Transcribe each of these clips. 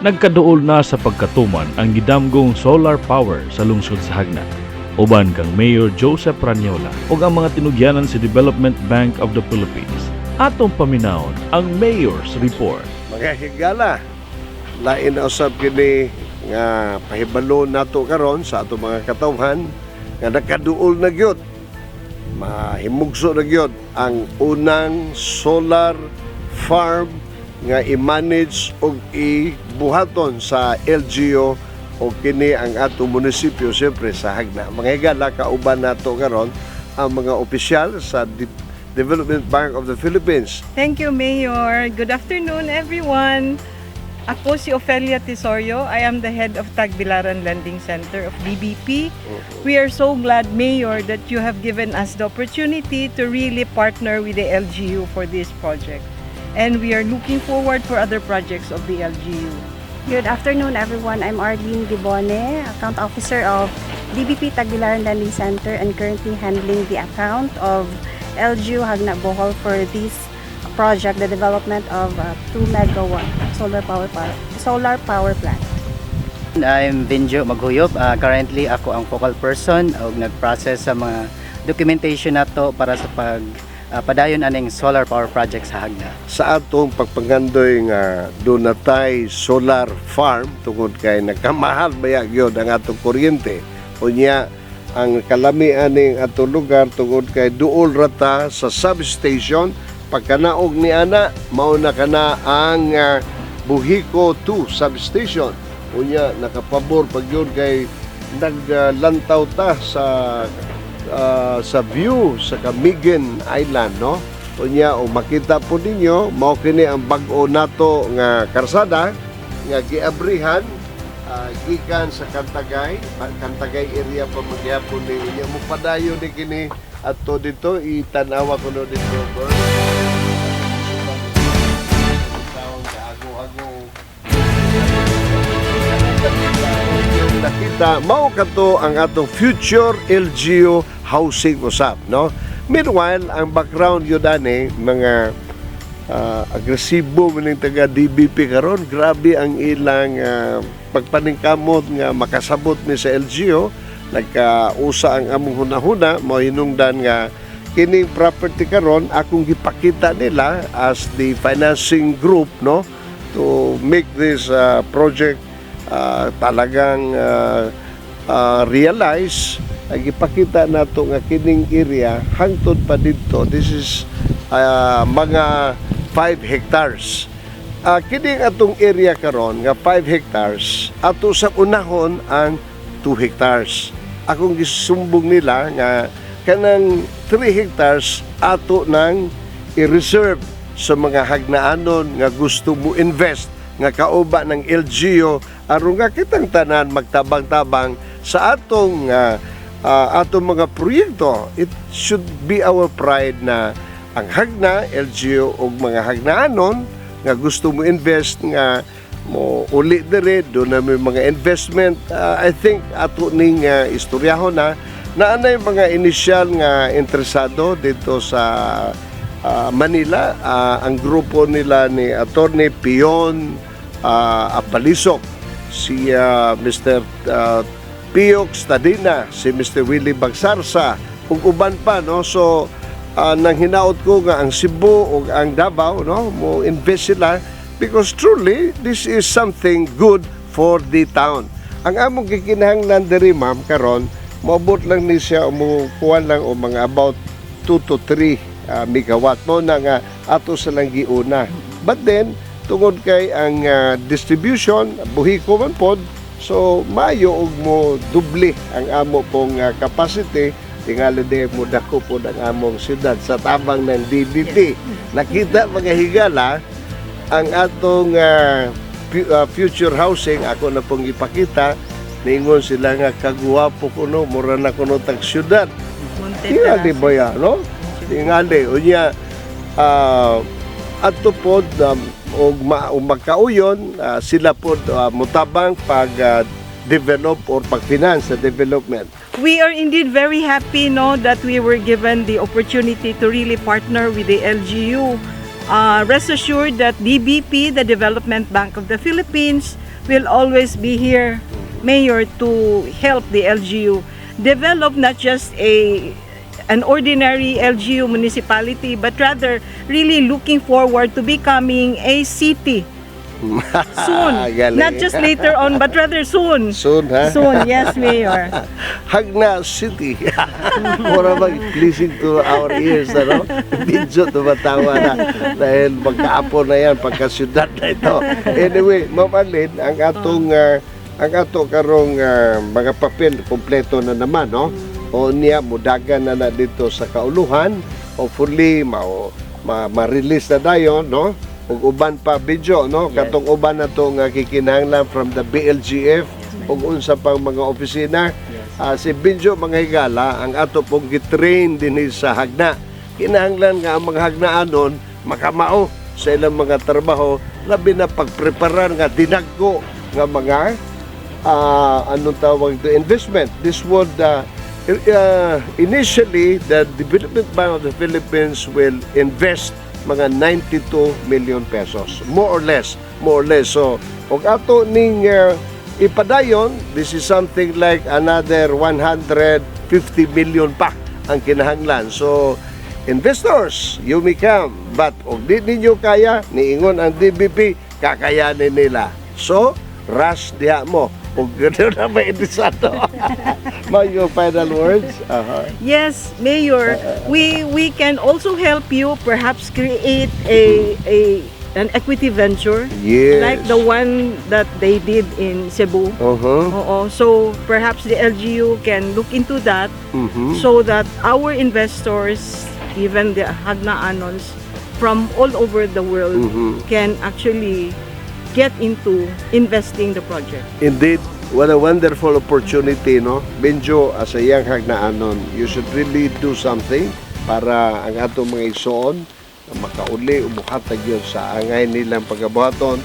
Nagkaduol na sa pagkatuman ang gidamgong solar power sa lungsod sa Hagna. Uban kang Mayor Joseph Ranyola ug ang mga tinugyanan sa Development Bank of the Philippines. Atong paminawon ang Mayor's Report. Mga higala, lain na usab kini nga pahibalo nato karon sa ato mga katawhan nga nakaduol na gyud. Mahimugso na gyud ang unang solar farm nga i-manage o ibuhaton sa LGU o kini ang ato munisipyo siyempre sa Hagna. Mga higala, kauban nato karon ang mga opisyal sa Development Bank of the Philippines. Thank you, Mayor. Good afternoon, everyone. Ako si Ofelia Tesorio. I am the head of Tagbilaran Lending Center of DBP. We are so glad, Mayor, that you have given us the opportunity to really partner with the LGU for this project. And we are looking forward for other projects of the LGU. Good afternoon, everyone. I'm Arlene Dibone, Account Officer of DBP Tagbilaran Lending Center and currently handling the account of LGU Hagna Bohol for this project, the development of 2 megawatt solar power plant. I'm Vinjo Maghuyop. Currently, ako ang focal person o nag-process sa mga documentation nato para sa padayon aning solar power project sa Hagna. Sa atong pagpangandoy nga dunatay solar farm tungod kay nagkamahal bayag yun ang atong kuryente. Unya ang kalamian ning atong lugar tungod kay duol rata sa substation pagkanaog ni ana mao na kana ang Buhico 2 substation. Unya nakapabor pag yun kay naglantaw ta sa view sa Camigan Island, no? Unya o makita po ninyo mao kini ang bag-o nato nga karsada nga giabrihan gikan sa Cantagay area pa magyapon ni unya mo padayon ni kini adto dito itanawa ko no dito bro. Nakita mao kato ang atong future LGU housing usab, no? Meanwhile, ang background yun ani mga agresibo maning taga DBP karon, grabe ang ilang pagpaningkamot nga makasabot ni sa LGU. Nagkausa ang among hunahuna mao hinungdan nga kining property karon akong gipakita nila as the financing group, no, to make this project talagang realize. Ipakita nato nga kining area hangtod pa dito. This is mga 5 hectares. Kining atong area karon nga 5 hectares ato sa unahon ang 2 hectares. Akong gisumbong nila nga kanang 3 hectares ato nang i-reserve sa mga hagnaanon nga gusto mo invest nga kauba ng LGU aron nga kitang tanan magtabang-tabang sa atong mga proyekto. It should be our pride na ang Hagna, LGU o mga hagnaanon nga gusto mo invest nga mo uli dire doon na may mga investment. I think ato ning istoryahon na anay mga initial nga interesado dito sa Manila. Ang grupo nila ni Attorney Pion Apalisok, si Mr. Piox Tadina, si Mr. Willie Bagsarsa, ug uban pa, no? So nang hinaot ko nga ang Cebu ug ang Davao, no, mo invest sila because truly this is something good for the town. Ang among gikinahanglan diri, ma'am, karon moabot lang ni siya umukuan lang o mga about 2 to 3 megawatt mo na nga ato sa lang giuna. But then tungod kay ang distribution Buhico man pod, so mayo og mo duble ang amo pong capacity. Tingali din mo dako po ang among syudad sa tabang ng DBP. Nakita mga higala ang atong future housing. Ako na pong ipakita, ningon sila nga kagwapo ko, no, mura na ko no tag syudad. Tingali ba yan, no? Tingali. Unya ato po o magkauyon sila po mutabang pag develop or pag-finance sa development. We are indeed very happy, no, that we were given the opportunity to really partner with the LGU. Rest assured that DBP, the Development Bank of the Philippines, will always be here, Mayor, to help the LGU develop not just an ordinary LGU municipality, but rather really looking forward to becoming a city soon. Galing. Not just later on, but rather soon. Soon, ha? Soon, yes, Mayor. Hagna City. Mura bang pleasing to our ears, ano? Medyo tumatawa na dahil magkaapo na yan pagkasyudad na ito. Anyway, Ma'am Arlene, ang ato karong mga papel kompleto na naman, no? O niya mudagan na dito sa kauluhan, hopefully ma-release na dayon, no? Ug uban pa video, no? Yes. Katong uban na to nga kikinahanglan from the BLGF ug unsa pang mga opisina. Si Binjo mga higala ang ato pong gitrain dinhi sa Hagna. Kinahanglan nga ang mga Hagnaanon makamao sa ilang mga trabaho, labi na pagpreparar nga dinagko nga mga anong tawag ito, investment. This would initially the Development Bank of the Philippines will invest mga 92 million pesos, more or less. So og ato ning ipadayon, this is something like another 150 million pa ang kinahanglan. So investors, you may come, but og di ninyo kaya, niingon ang DBP, kakayanin nila. So rush diha mo. Ug gano'n na maidisado. Your final words? Yes, Mayor, we can also help you perhaps create an equity venture Yes. like the one that they did in Cebu. Oo. So perhaps the LGU can look into that so that our investors, even the Hagnaanons from all over the world can actually get into investing the project. Indeed, what a wonderful opportunity, no? Benjo, as a young Hagnaanon, you should really do something para ang atong mga igsoon makauli umuhatag yun sa angay nilang pagabuhaton.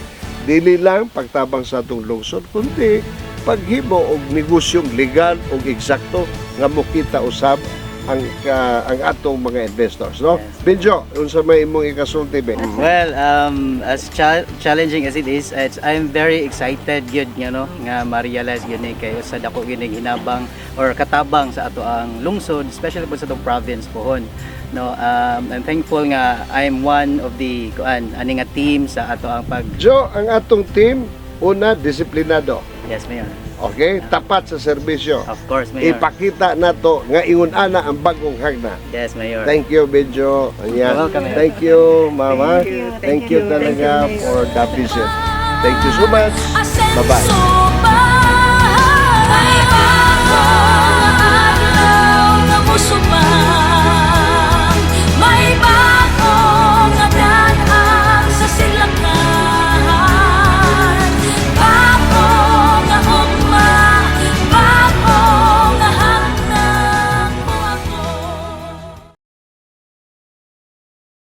Dili lang pagtabang sa atong lungsod, kundi paghimo og negosyong legal og eksakto nga mokita usab ang atong mga investors, no? Benjo, unsa may imong ikasulti be? Well, as challenging as it is, I'm very excited yun, nga ma-realize yun kayo sa dako yun hinabang or katabang sa ato ang lungsod, especially po sa itong province pohon. No, I'm thankful nga I'm one of the ani nga team sa ato ang Jo, ang atong team, una, disiplinado. Yes, Mayor. Okay? Tapat sa serbisyo. Of course, Mayor. Ipakita na to nga ingon ana ang bagong Hagna. Yes, Mayor. Thank you, Benjo. Ayan. You're welcome, Mayor. Thank you, Mama. Thank you. Thank you talaga Thank you, for the visit. Thank you so much. Bye-bye.